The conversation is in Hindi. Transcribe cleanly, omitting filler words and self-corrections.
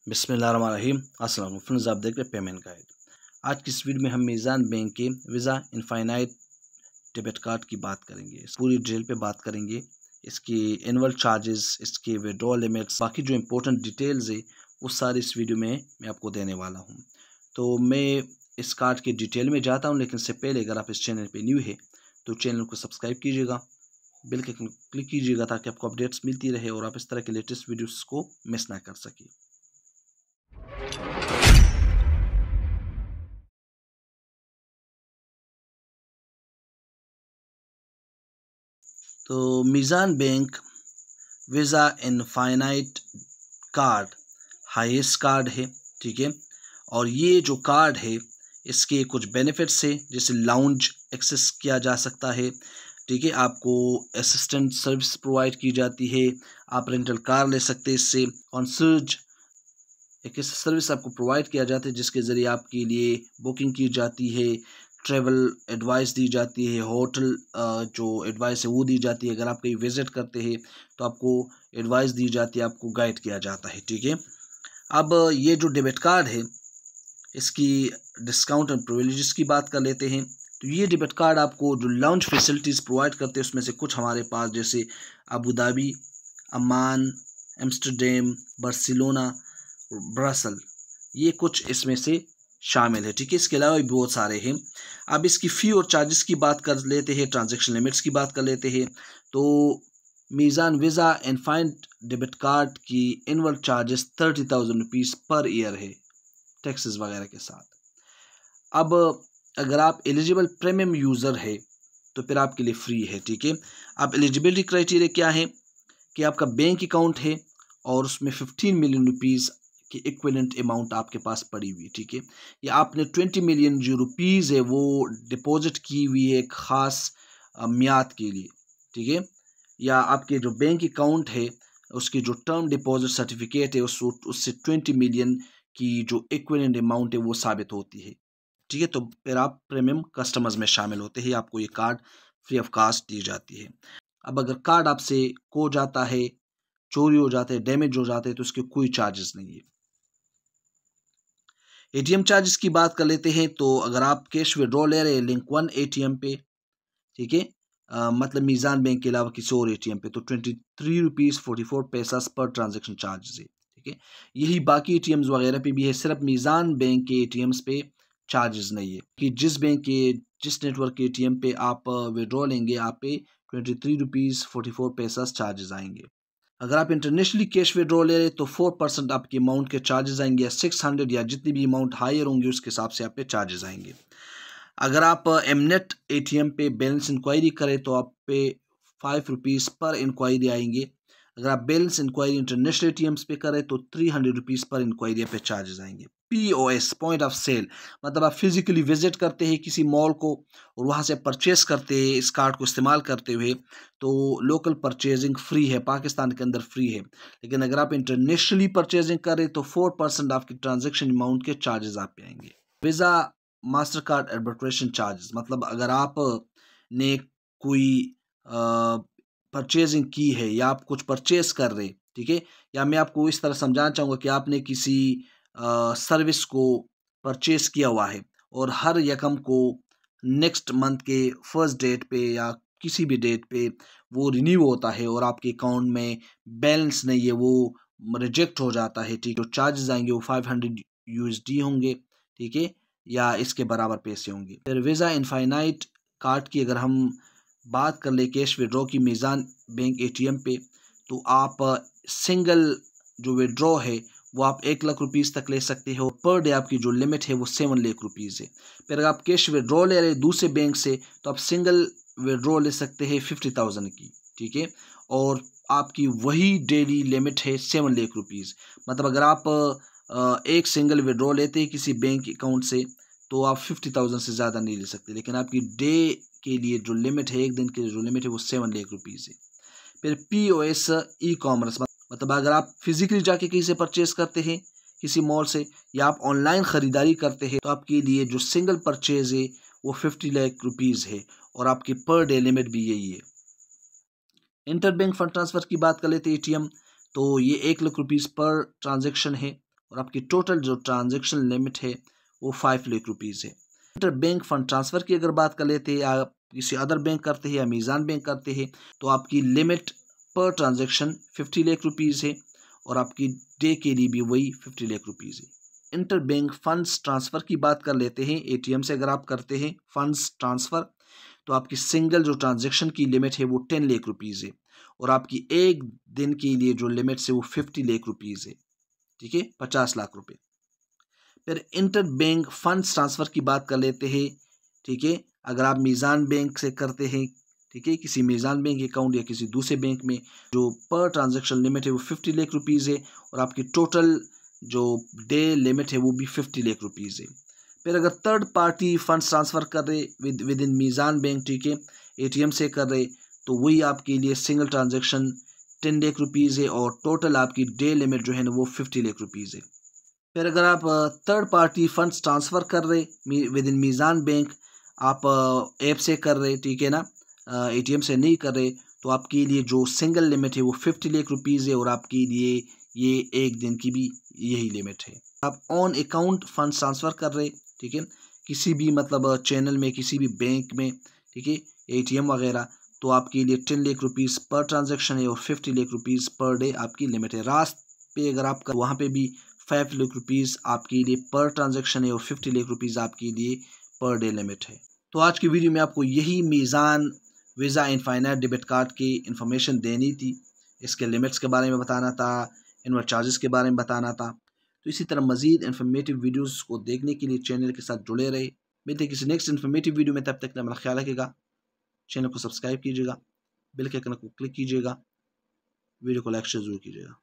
बिस्मिल्लाहिर्रहमानिर्रहीम। अस्सलाम वालेकुम फ्रेंड्स, आप देख रहे हैं पेमेंट गाइड। आज की इस वीडियो में हम मीज़ान बैंक के वीज़ा इनफाइनाइट डेबिट कार्ड की बात करेंगे। इस पूरी डिटेल पे बात करेंगे, इसकी एनुअल चार्जेस, इसके विड्रॉल लिमिट्स, बाकी जो इंपॉर्टेंट डिटेल्स है वो सारी इस वीडियो में मैं आपको देने वाला हूँ। तो मैं इस कार्ड की डिटेल में जाता हूँ, लेकिन इससे पहले अगर आप इस चैनल पर न्यू है तो चैनल को सब्सक्राइब कीजिएगा, बेल के क्लिक कीजिएगा ताकि आपको अपडेट्स मिलती रहे और आप इस तरह के लेटेस्ट वीडियोस को मिस ना कर सकें। तो Meezan bank Visa infinite card highest card है, ठीक है। और ये जो कार्ड है इसके कुछ बेनिफिट्स है, जैसे लाउंज एक्सेस किया जा सकता है, ठीक है। आपको असिस्टेंट सर्विस प्रोवाइड की जाती है, आप रेंटल कार ले सकते हैं इससे। कॉन्सर्ज एक ऐसा सर्विस आपको प्रोवाइड किया जाता है जिसके ज़रिए आपके लिए बुकिंग की जाती है, ट्रैवल एडवाइस दी जाती है, होटल जो एडवाइस है वो दी जाती है। अगर आप कहीं विज़िट करते हैं तो आपको एडवाइस दी जाती है, आपको गाइड किया जाता है, ठीक है। अब ये जो डेबिट कार्ड है इसकी डिस्काउंट एंड प्रिविलेजेस की बात कर लेते हैं। तो ये डेबिट कार्ड आपको जो लाउंज फैसिलिटीज़ प्रोवाइड करते हैं उसमें से कुछ हमारे पास, जैसे अबू धाबी, अमान, एम्स्टरडम, बार्सिलोना, ब्रसल, ये कुछ इसमें से शामिल है, ठीक है। इसके अलावा भी बहुत सारे हैं। अब इसकी फ़ी और चार्जेस की बात कर लेते हैं, ट्रांजैक्शन लिमिट्स की बात कर लेते हैं। तो मीज़ान वीज़ा इनफाइनाइट डेबिट कार्ड की annual charges 30,000 rupees per year है, टैक्सेस वगैरह के साथ। अब अगर आप एलिजिबल प्रीमियम यूज़र है तो फिर आपके लिए फ्री है, ठीक है। अब एलिजिबिलिटी क्राइटेरिया क्या है कि आपका बैंक अकाउंट है और उसमें 15 मिलियन रुपीज़ की इक्विवेलेंट अमाउंट आपके पास पड़ी हुई है, ठीक है। या आपने 20 मिलियन जो रुपीज़ है वो डिपॉजिट की हुई है एक ख़ास मियाद के लिए, ठीक है। या आपके जो बैंक अकाउंट है उसकी जो टर्म डिपॉजिट सर्टिफिकेट है उससे 20 मिलियन की जो इक्विवेलेंट अमाउंट है वो साबित होती है, ठीक है। तो फिर आप प्रीमियम कस्टमर्स में शामिल होते हैं, आपको ये कार्ड फ्री ऑफ कास्ट दी जाती है। अब अगर कार्ड आपसे खो जाता है, चोरी हो जाते हैं, डैमेज हो जाते हैं तो उसके कोई चार्जेस नहीं है। एटीएम चार्जेस की बात कर लेते हैं। तो अगर आप कैश विड्रॉ ले रहे हैं लिंक वन एटीएम पे, ठीक है, मतलब मीज़ान बैंक के अलावा किसी और एटीएम पे, तो 23 रुपीज़ 44 पैसा पर ट्रांजेक्शन चार्जेस है, ठीक है। यही बाकी एटीएम्स वगैरह पे भी है, सिर्फ मीज़ान बैंक के एटीएम्स पे चार्जेस नहीं है कि जिस नेटवर्क के एटीएम पे आप विड्रॉ लेंगे आप पे 23 रुपीज़ 44 पैसा चार्जेस आएंगे। अगर आप इंटरनेशनली कैश विड्रॉ ले रहे तो 4% आपके अमाउंट के चार्जेस आएंगे, या 600 या जितनी भी अमाउंट हायर होंगी उसके हिसाब से आप पे चार्जेस आएंगे। अगर आप एमनेट एटीएम पे बैलेंस इंक्वायरी करें तो आप पे 5 रुपीज़ पर इंक्वायरी आएंगे। अगर आप बैलेंस इंक्वायरी इंटरनेशनल एटीएम्स पे करें तो 300 रुपीज़ पर इंक्वायरी पे चार्जेस आएंगे। POS पॉइंट ऑफ सेल, मतलब आप फिजिकली विजिट करते हैं किसी मॉल को और वहाँ से परचेस करते हैं इस कार्ड को इस्तेमाल करते हुए, तो लोकल परचेजिंग फ्री है, पाकिस्तान के अंदर फ्री है। लेकिन अगर आप इंटरनेशनली परचेजिंग करें तो 4% आपकी ट्रांजेक्शन अमाउंट के चार्जेस आप पे आएंगे। Visa master card administration charges, मतलब अगर आप ने कोई परचेजिंग की है या आप कुछ परचेज कर रहे, ठीक है, या मैं आपको इस तरह समझाना चाहूँगा कि आपने किसी सर्विस को परचेज किया हुआ है और हर यकम को नेक्स्ट मंथ के फर्स्ट डेट पे या किसी भी डेट पे वो रिन्यू होता है और आपके अकाउंट में बैलेंस नहीं है, वो रिजेक्ट हो जाता है, ठीक है। जो चार्जेस आएंगे वो 500 USD होंगे, ठीक है, या इसके बराबर पैसे होंगे। फिर वीज़ा इनफाइनाइट कार्ड की अगर हम बात कर ले कैश विड्रॉ की मीज़ान बैंक एटीएम पे, तो आप सिंगल जो विड्रॉ है वो आप 1 लाख रुपीज़ तक ले सकते हो। पर डे आपकी जो लिमिट है वो 7 लाख रुपीज़ है। फिर अगर आप कैश विड्रॉ ले रहे हैं दूसरे बैंक से तो आप सिंगल विड्रॉ ले सकते हैं 50,000 की, ठीक है, और आपकी वही डेली लिमिट है 7 लाख रुपीज़। मतलब अगर आप एक सिंगल विड्रॉ लेते हैं किसी बैंक अकाउंट से तो आप 50,000 से ज़्यादा नहीं ले सकते, लेकिन आपकी डे के लिए जो लिमिट है, एक दिन के लिए जो लिमिट है वो 7 लाख रुपीज़ है। फिर POS ई कॉमर्स, मतलब अगर आप फिजिकली जाके कहीं से परचेज करते हैं किसी मॉल से या आप ऑनलाइन ख़रीदारी करते हैं तो आपके लिए जो सिंगल परचेज है वो 50 लाख रुपीज़ है और आपकी पर डे लिमिट भी यही है। इंटर बैंक फंड ट्रांसफ़र की बात कर लेते हैं एटीएम, तो ये 1 लाख रुपीज़ पर ट्रांजेक्शन है और आपकी टोटल जो ट्रांजैक्शन लिमिट है वो 5 लाख रुपीज़ है। इंटर बैंक फ़ंड ट्रांसफ़र की अगर बात कर लेते हैं, आप किसी अदर बैंक करते हैं या मीज़ान बैंक करते हैं, तो आपकी लिमिट पर ट्रांजैक्शन 50 लाख रुपीज़ है और आपकी डे के लिए भी वही 50 लाख रुपीज़ है। इंटर बैंक फंड्स ट्रांसफ़र की बात कर लेते हैं। एटीएम से अगर आप करते हैं फंड्स ट्रांसफ़र, तो आपकी सिंगल जो ट्रांजैक्शन की लिमिट है वो 10 लाख रुपीज़ है और आपकी एक दिन के लिए जो लिमिट है वो 50 लाख रुपीज़ है, ठीक है, 50 लाख रुपए। फिर इंटर बैंक फंड्स ट्रांसफ़र की बात कर लेते हैं, ठीक है। अगर आप मीज़ान बैंक से करते हैं, ठीक है, किसी मीज़ान बैंक अकाउंट या किसी दूसरे बैंक में, जो पर ट्रांजैक्शन लिमिट है वो 50 लाख रुपीज़ है और आपकी टोटल जो डे लिमिट है वो भी 50 लाख रुपीज़ है। फिर अगर थर्ड पार्टी फंड्स ट्रांसफ़र कर रहे विद इन मीज़ान बैंक, ठीक है, एटीएम से कर रहे, तो वही आपके लिए सिंगल ट्रांजैक्शन 10 लाख रुपीज़ है और टोटल आपकी डे लिमिट जो है ना वो 50 लाख रुपीज़ है। फिर अगर आप थर्ड पार्टी फंड्स ट्रांसफ़र कर रहे विद इन मीज़ान बैंक, आप ऐप से कर रहे, ठीक है ना, एटीएम से नहीं कर रहे, तो आपके लिए जो सिंगल लिमिट है वो 50 लाख रुपीज़ है और आपके लिए ये एक दिन की भी यही लिमिट है। आप ऑन अकाउंट फंड्स ट्रांसफ़र कर रहे, ठीक है, किसी भी मतलब चैनल में, किसी भी बैंक में, ठीक है, एटीएम वगैरह, तो आपके लिए 10 लाख रुपीज़ पर ट्रांजैक्शन है और 50 लाख रुपीज़ पर डे आपकी लिमिट है। रास्त पे अगर आप वहाँ पे भी 5 लाख रुपीज़ आपके लिए पर ट्रांजैक्शन है और 50 लाख रुपीज़ आपके लिए पर डे लिमिट है। तो आज की वीडियो में आपको यही मीज़ान वीज़ा इनफाइनाइट डेबिट कार्ड की इन्फॉर्मेशन देनी थी, इसके लिमिट्स के बारे में बताना था, इनवल चार्जेस के बारे में बताना था। तो इसी तरह मज़ीद इन्फॉर्मेटिव वीडियोज़ को देखने के लिए चैनल के साथ जुड़े रहे। मिलते हैं किसी नेक्स्ट इन्फॉर्मेटिव वीडियो में, तब तक अपना ख्याल रखिएगा। चैनल को सब्सक्राइब कीजिएगा, बेल के आइकन को क्लिक कीजिएगा, वीडियो को लाइक शेयर ज़रूर कीजिएगा।